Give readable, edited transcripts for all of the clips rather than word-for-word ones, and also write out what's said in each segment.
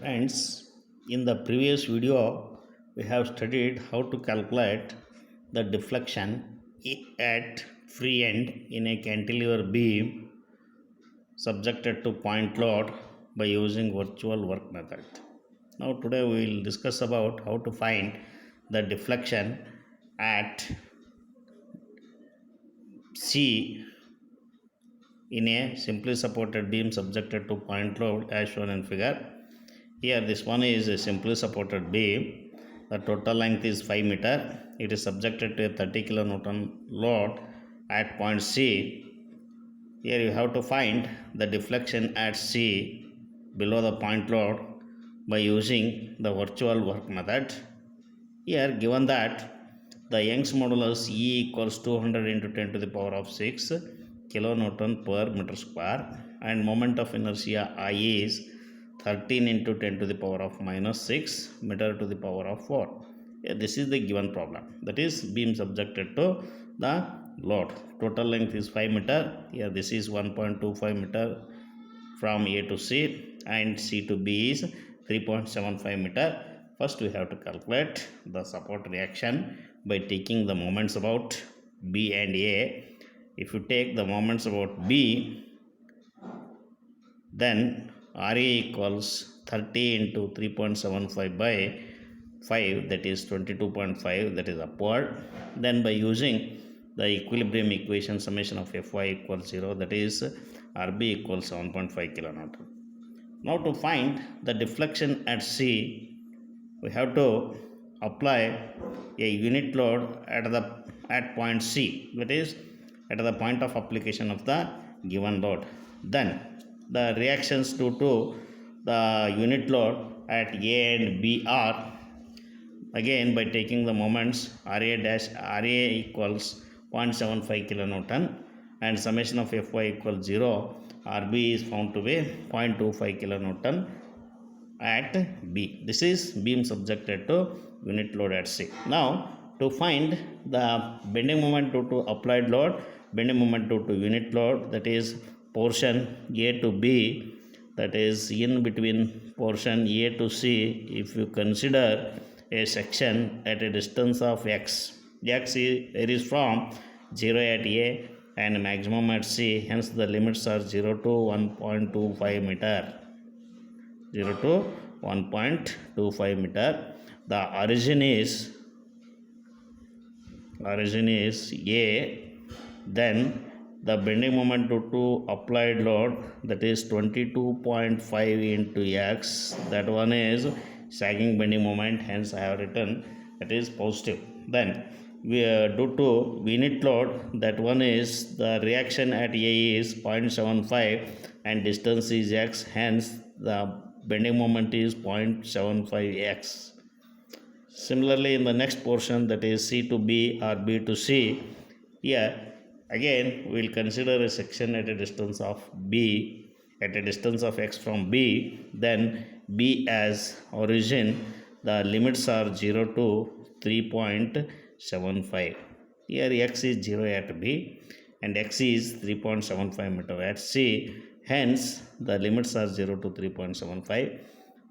Friends, in the previous video, we have studied how to calculate the deflection at free end in a cantilever beam subjected to point load by using virtual work method. Now today we will discuss about how to find the deflection at C in a simply supported beam subjected to point load as shown in figure. Here this one is a simply supported beam. The total length is 5 meter. It is subjected to a 30 kilonewton load at point C. Here you have to find the deflection at C below the point load by using the virtual work method. Here given that the Young's modulus E equals 200 into 10 to the power of 6 kilonewton per meter square and moment of inertia I is 13 into 10 to the power of minus 6 meter to the power of 4. Yeah, this is the given problem. That is beam subjected to the load. Total length is 5 meter. Here this is 1.25 meter from A to C and C to B is 3.75 meter. First we have to calculate the support reaction by taking the moments about B and A. If you take the moments about B, then RA equals 30 into 3.75 by 5, that is 22.5, that is upward. Then by using the equilibrium equation, summation of Fy equals 0, that is Rb equals 7.5 kilonewton. Now to find the deflection at C, we have to apply a unit load at point C, that is at the point of application of the given load. Then the reactions due to the unit load at A and B are, again by taking the moments RA equals 0.75 kilonewton and summation of Fy equals 0, Rb is found to be 0.25 kilonewton at B. This is beam subjected to unit load at C. Now to find the bending moment due to applied load, bending moment due to unit load, that is portion A to B, that is in between portion A to C, if you consider a section at a distance of x is from 0 at A and maximum at C, hence the limits are 0 to 1.25 meter. 0 to 1.25 meter. The origin is A, then the bending moment due to applied load, that is 22.5 into x, that one is sagging bending moment, hence I have written that is positive. Then we due to unit load, that one is the reaction at A is 0.75 and distance is x, hence the bending moment is 0.75x. Similarly in the next portion, that is C to B or B to C, here again we will consider a section at a distance of B, at a distance of x from B, then B as origin, the limits are 0 to 3.75. Here x is 0 at B and x is 3.75 meter at C, hence the limits are 0 to 3.75.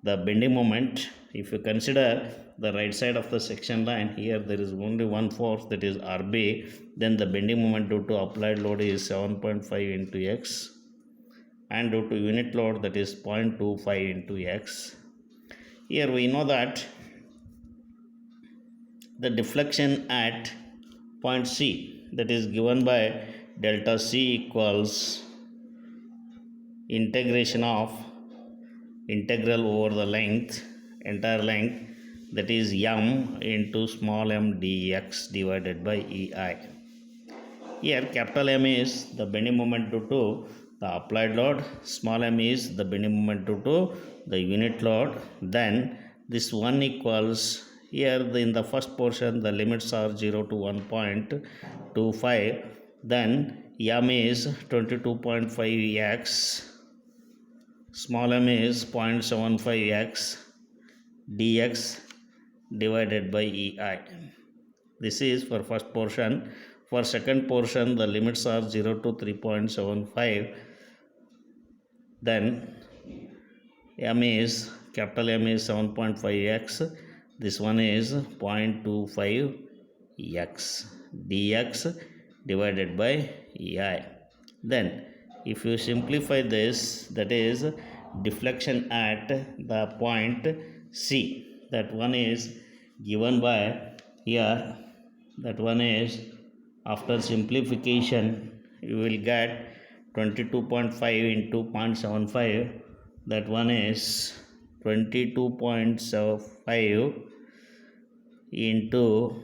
The bending moment, if you consider the right side of the section line, here there is only one force, that is Rb, then the bending moment due to applied load is 7.5 into x and due to unit load, that is 0.25 into x. Here we know that the deflection at point C, that is given by delta C equals integral over the length, entire length, that is m into small m dx divided by EI. Here capital M is the bending moment due to the applied load, small m is the bending moment due to the unit load. Then this 1 equals, here in the first portion the limits are 0 to 1.25, then m is 22.5x, small m is 0.75x dx divided by EI. This is for first portion. For second portion the limits are 0 to 3.75, then m is capital M is 7.5x, this one is 0.25x dx divided by EI. Then if you simplify this, that is deflection at the point C, that one is given by here, that one is, after simplification you will get 22.5 into 0.75, that one is 22.75 into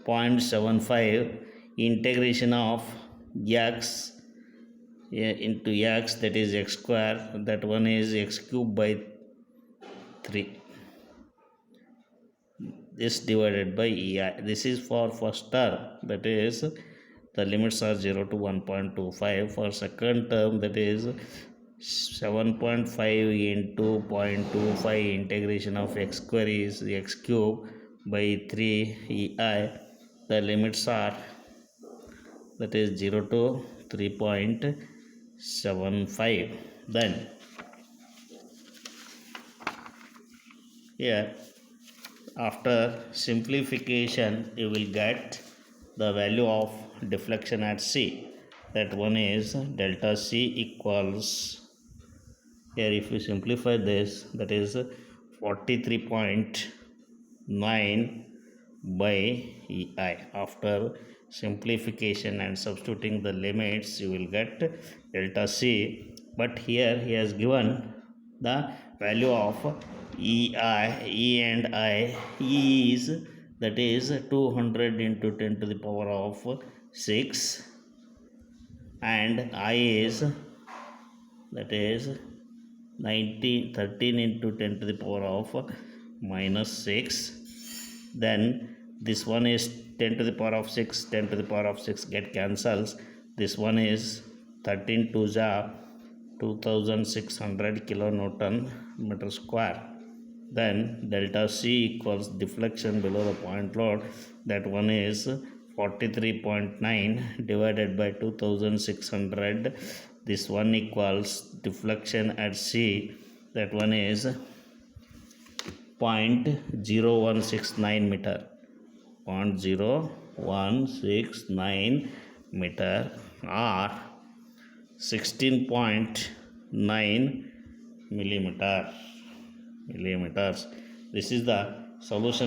0.75 integration of x into x, that is x square, that one is x cube by 3, this divided by EI. This is for first term, that is the limits are 0 to 1.25. For second term, that is 7.5 into 0.25 integration of x square is x cube by 3 EI. The limits are, that is 0 to 3.75. Then here, after simplification you will get the value of deflection at C, that one is delta C equals, here if you simplify this, that is 43.9 by EI. After simplification and substituting the limits you will get delta C, but here he has given the value of EI, E and I. E is, that is 200 into 10 to the power of 6, and I is, that is 13 into 10 to the power of minus 6. Then this one is 10 to the power of 6, 10 to the power of 6 get cancels. This one is 13 to the 2600 kilonewton meter square. Then delta C equals deflection below the point load, that one is 43.9 divided by 2600. This one equals deflection at C, that one is 0.0169 meter, 0.0169 meter, or 16.9 millimeters. This is the solution